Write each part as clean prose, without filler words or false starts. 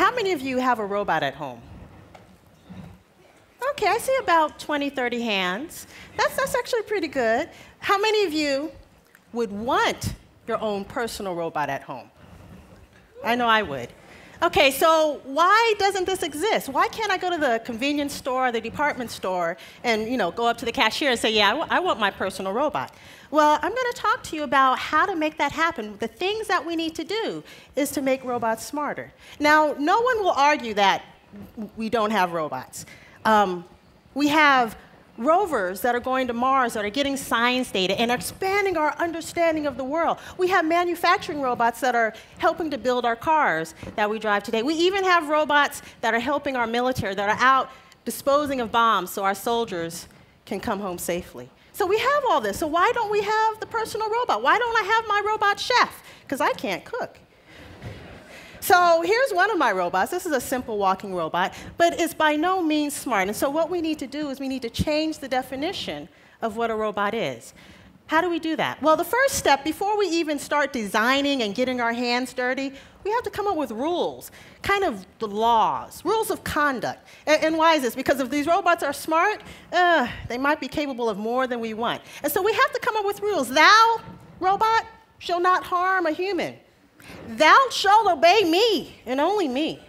how many of you have a robot at home? Okay, I see about 20, 30 hands. That's actually pretty good. How many of you would want your own personal robot at home? I know I would. Okay, so why doesn't this exist? Why can't I go to the convenience store or the department store and go up to the cashier and say, yeah, I want my personal robot? Well, I'm going to talk to you about how to make that happen. The things that we need to do is to make robots smarter. Now, no one will argue that we don't have robots. We have rovers that are going to Mars that are getting science data and expanding our understanding of the world. We have manufacturing robots that are helping to build our cars that we drive today. We even have robots that are helping our military, that are out disposing of bombs so our soldiers can come home safely. So we have all this. So why don't we have the personal robot? Why don't I have my robot chef? Because I can't cook. So here's one of my robots. This is a simple walking robot, but it's by no means smart. And so what we need to do is we need to change the definition of what a robot is. How do we do that? Well, the first step, before we even start designing and getting our hands dirty, we have to come up with rules, kind of the laws, rules of conduct. And why is this? Because if these robots are smart, they might be capable of more than we want. And so we have to come up with rules. Thou, robot, shall not harm a human. Thou shalt obey me, and only me.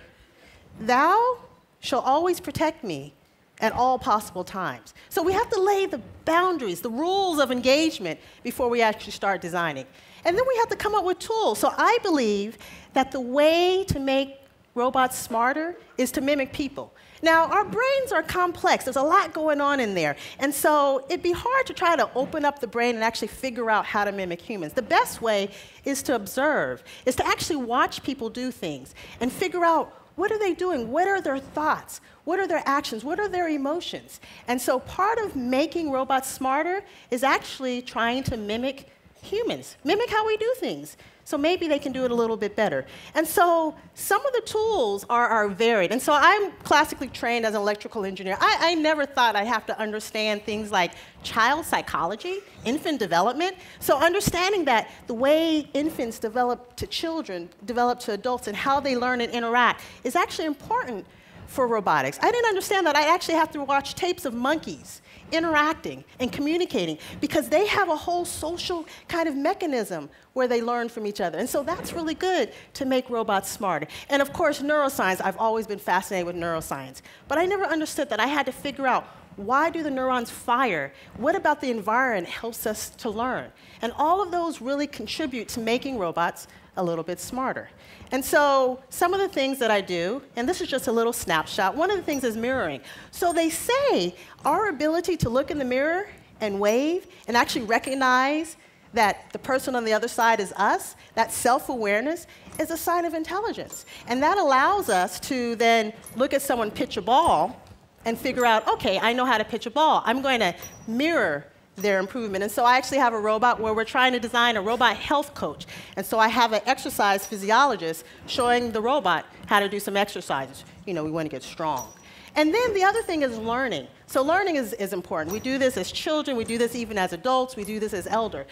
Thou shalt always protect me at all possible times. So we have to lay the boundaries, the rules of engagement before we actually start designing. And then we have to come up with tools. So I believe that the way to make robots smarter is to mimic people. Now, our brains are complex. There's a lot going on in there. And so it'd be hard to try to open up the brain and actually figure out how to mimic humans. The best way is to observe, is to actually watch people do things and figure out what are they doing, what are their thoughts, what are their actions, what are their emotions. And so part of making robots smarter is actually trying to mimic humans, mimic how we do things. So maybe they can do it a little bit better. And so some of the tools are varied. And so I'm classically trained as an electrical engineer. I never thought I'd have to understand things like child psychology, infant development. So understanding that the way infants develop to children, develop to adults, and how they learn and interact is actually important for robotics. I didn't understand that I'd actually have to watch tapes of monkeys interacting and communicating because they have a whole social kind of mechanism where they learn from each other. And so that's really good to make robots smarter. And of course, neuroscience, I've always been fascinated with neuroscience. But I never understood that I had to figure out, why do the neurons fire? What about the environment helps us to learn? And all of those really contribute to making robots a little bit smarter. And so some of the things that I do, and this is just a little snapshot, one of the things is mirroring. So they say our ability to look in the mirror and wave and actually recognize that the person on the other side is us, that self-awareness is a sign of intelligence. And that allows us to then look at someone pitch a ball and figure out, okay, I know how to pitch a ball. I'm going to mirror their improvement. And so I actually have a robot where we're trying to design a robot health coach. And so I have an exercise physiologist showing the robot how to do some exercises. We want to get strong. And then the other thing is learning. So learning is important. We do this as children. We do this even as adults. We do this as elder.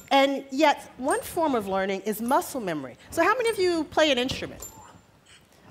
And yet, one form of learning is muscle memory. So how many of you play an instrument?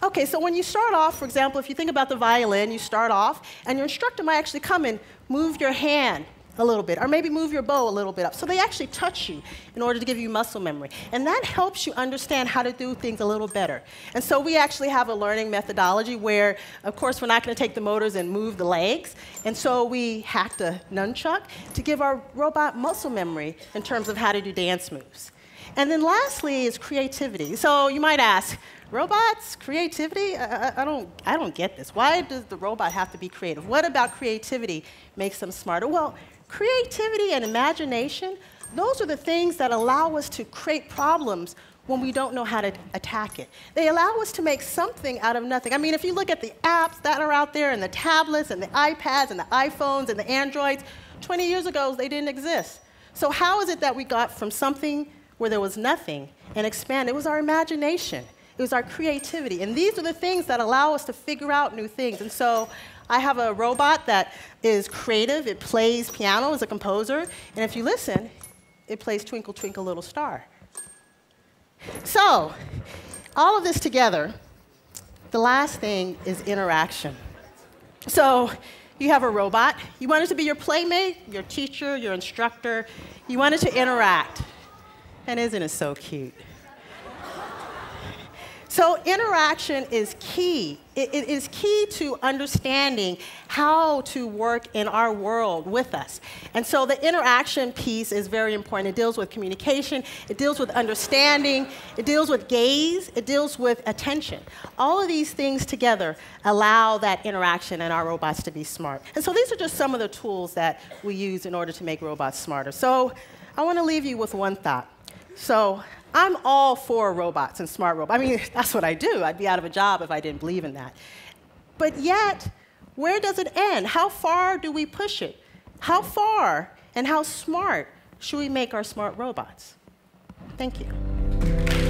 Okay, so when you start off, for example, if you think about the violin, you start off, and your instructor might actually come and move your hand a little bit, or maybe move your bow a little bit up. So they actually touch you in order to give you muscle memory. And that helps you understand how to do things a little better. And so we actually have a learning methodology where, of course, we're not going to take the motors and move the legs. And so we hack the nunchuck to give our robot muscle memory in terms of how to do dance moves. And then lastly is creativity. So you might ask, robots, creativity? I don't get this. Why does the robot have to be creative? What about creativity makes them smarter? Well, creativity and imagination, those are the things that allow us to create problems when we don't know how to attack it. They allow us to make something out of nothing. I mean, if you look at the apps that are out there, and the tablets, and the iPads, and the iPhones, and the Androids, 20 years ago, they didn't exist. So how is it that we got from something where there was nothing and expanded? It was our imagination. It was our creativity. And these are the things that allow us to figure out new things. And so I have a robot that is creative. It plays piano as a composer. And if you listen, it plays Twinkle, Twinkle, Little Star. So all of this together The last thing is interaction. So you have a robot. You want it to be your playmate, your teacher, your instructor. You want it to interact. And isn't it so cute? So interaction is key. It is key to understanding how to work in our world with us. And so the interaction piece is very important. It deals with communication. It deals with understanding. It deals with gaze. It deals with attention. All of these things together allow that interaction and our robots to be smart. And so these are just some of the tools that we use in order to make robots smarter. So I want to leave you with one thought. So I'm all for robots and smart robots. I mean, that's what I do. I'd be out of a job if I didn't believe in that. But yet, where does it end? How far do we push it? How far and how smart should we make our smart robots? Thank you.